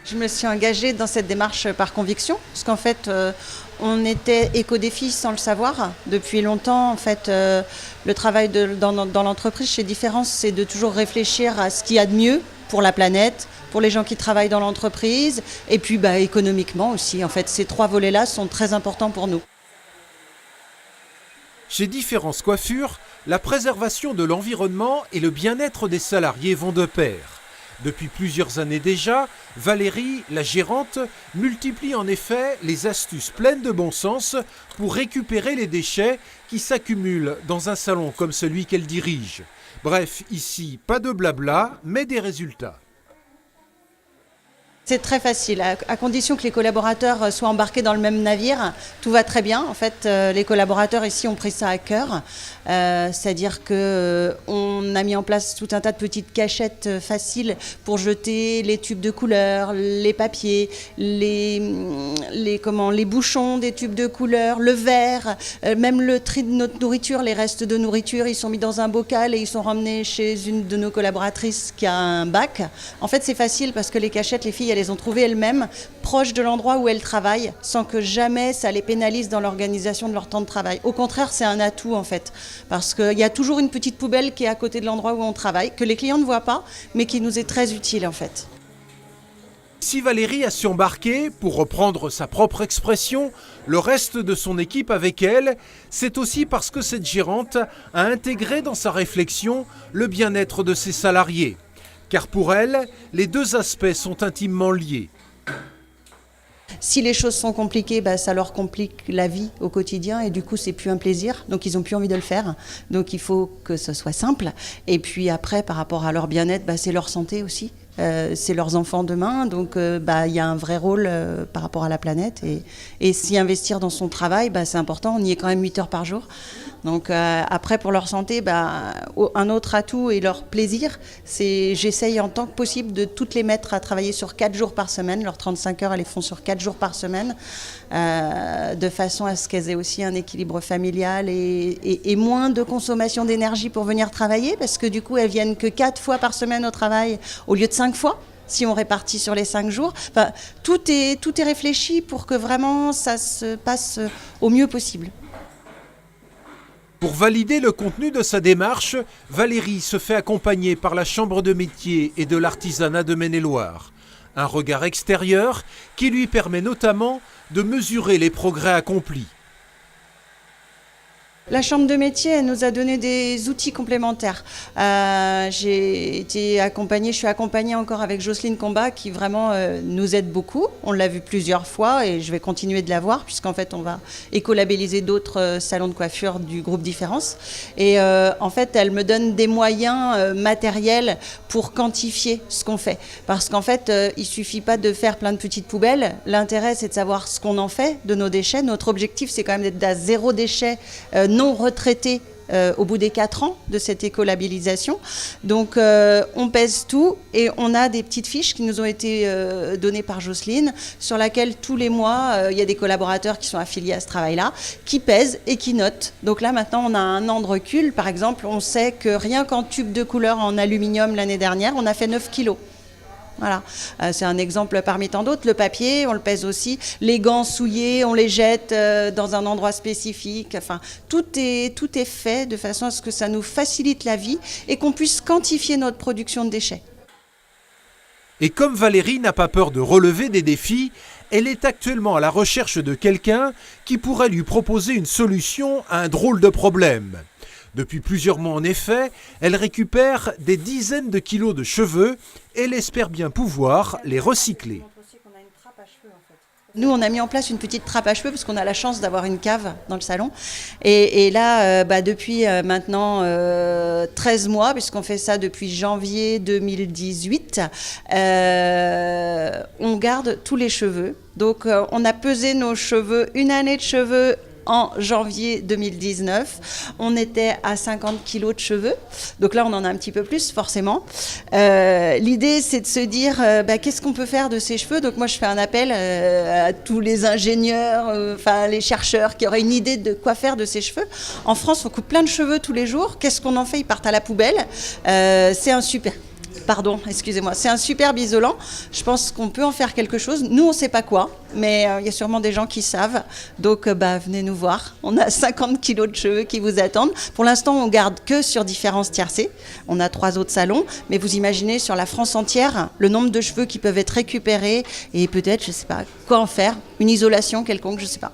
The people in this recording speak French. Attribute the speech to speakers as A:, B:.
A: Je me suis engagée dans cette démarche par conviction, parce qu'en fait, on était éco-défi sans le savoir. Depuis longtemps, en fait, le travail dans l'entreprise chez Différence, c'est de toujours réfléchir à ce qu'il y a de mieux pour la planète, pour les gens qui travaillent dans l'entreprise, et puis économiquement aussi. En fait, ces 3 volets-là sont très importants pour nous.
B: Chez Différence Coiffure, la préservation de l'environnement et le bien-être des salariés vont de pair. Depuis plusieurs années déjà, Valérie, la gérante, multiplie en effet les astuces pleines de bon sens pour récupérer les déchets qui s'accumulent dans un salon comme celui qu'elle dirige. Bref, ici, pas de blabla, mais des résultats.
A: C'est très facile, à condition que les collaborateurs soient embarqués dans le même navire, tout va très bien. En fait, les collaborateurs ici ont pris ça à cœur, c'est-à-dire qu'on a mis en place tout un tas de petites cachettes faciles pour jeter les tubes de couleur, les papiers, les bouchons des tubes de couleur, le verre, même le tri de notre nourriture, les restes de nourriture, ils sont mis dans un bocal et ils sont ramenés chez une de nos collaboratrices qui a un bac. En fait, c'est facile parce que les cachettes, les filles, elles les ont trouvées elles-mêmes, proches de l'endroit où elles travaillent, sans que jamais ça les pénalise dans l'organisation de leur temps de travail. Au contraire, c'est un atout en fait, parce qu'il y a toujours une petite poubelle qui est à côté de l'endroit où on travaille, que les clients ne voient pas, mais qui nous est très utile en fait.
B: Si Valérie a su embarquer, pour reprendre sa propre expression, le reste de son équipe avec elle, c'est aussi parce que cette gérante a intégré dans sa réflexion le bien-être de ses salariés. Car pour elle, les 2 aspects sont intimement liés.
A: Si les choses sont compliquées, ça leur complique la vie au quotidien et du coup c'est plus un plaisir, donc ils n'ont plus envie de le faire. Donc il faut que ce soit simple. Et puis après, par rapport à leur bien-être, c'est leur santé aussi. C'est leurs enfants demain, donc il y a un vrai rôle par rapport à la planète et s'y investir dans son travail, c'est important, on y est quand même 8 heures par jour. Donc après pour leur santé, un autre atout et leur plaisir, c'est j'essaye en tant que possible de toutes les mettre à travailler sur 4 jours par semaine, leurs 35 heures elles les font sur 4 jours par semaine, de façon à ce qu'elles aient aussi un équilibre familial et moins de consommation d'énergie pour venir travailler, parce que du coup elles viennent que 4 fois par semaine au travail au lieu de 5 fois, si on répartit sur les 5 jours. Tout est réfléchi pour que vraiment ça se passe au mieux possible.
B: Pour valider le contenu de sa démarche, Valérie se fait accompagner par la Chambre de métier et de l'artisanat de Maine-et-Loire. Un regard extérieur qui lui permet notamment de mesurer les progrès accomplis.
A: La Chambre de métier, elle nous a donné des outils complémentaires. Je suis accompagnée encore avec Jocelyne Combat qui vraiment nous aide beaucoup. On l'a vu plusieurs fois et je vais continuer de la voir puisqu'en fait on va écolabelliser d'autres salons de coiffure du groupe Différence. Et en fait elle me donne des moyens matériels pour quantifier ce qu'on fait. Parce qu'en fait il suffit pas de faire plein de petites poubelles. L'intérêt c'est de savoir ce qu'on en fait de nos déchets. Notre objectif c'est quand même d'être à 0 déchet non retraités au bout des 4 ans de cette écolabellisation. Donc on pèse tout et on a des petites fiches qui nous ont été données par Jocelyne sur laquelle tous les mois il y a des collaborateurs qui sont affiliés à ce travail-là qui pèsent et qui notent. Donc là maintenant on a un an de recul. Par exemple on sait que rien qu'en tube de couleur en aluminium l'année dernière on a fait 9 kilos. Voilà, c'est un exemple parmi tant d'autres. Le papier, on le pèse aussi. Les gants souillés, on les jette dans un endroit spécifique. Enfin, tout est fait de façon à ce que ça nous facilite la vie et qu'on puisse quantifier notre production de déchets.
B: Et comme Valérie n'a pas peur de relever des défis, elle est actuellement à la recherche de quelqu'un qui pourrait lui proposer une solution à un drôle de problème. Depuis plusieurs mois en effet, elle récupère des dizaines de kilos de cheveux et elle espère bien pouvoir les recycler.
A: Nous, on a mis en place une petite trappe à cheveux parce qu'on a la chance d'avoir une cave dans le salon. Et là, depuis maintenant 13 mois, puisqu'on fait ça depuis janvier 2018, on garde tous les cheveux. Donc, on a pesé nos cheveux, une année de cheveux en janvier 2019, on était à 50 kilos de cheveux. Donc là, on en a un petit peu plus, forcément. L'idée, c'est de se dire, qu'est-ce qu'on peut faire de ces cheveux? Donc moi, je fais un appel à tous les ingénieurs, les chercheurs qui auraient une idée de quoi faire de ces cheveux. En France, on coupe plein de cheveux tous les jours. Qu'est-ce qu'on en fait? Ils partent à la poubelle. C'est un super... Pardon, excusez-moi. C'est un superbe isolant. Je pense qu'on peut en faire quelque chose. Nous, on ne sait pas quoi, mais il y a sûrement des gens qui savent. Donc, venez nous voir. On a 50 kilos de cheveux qui vous attendent. Pour l'instant, on garde que sur différences tiercées. On a 3 autres salons, mais vous imaginez sur la France entière le nombre de cheveux qui peuvent être récupérés et peut-être, je ne sais pas, quoi en faire. Une isolation quelconque, je ne sais pas.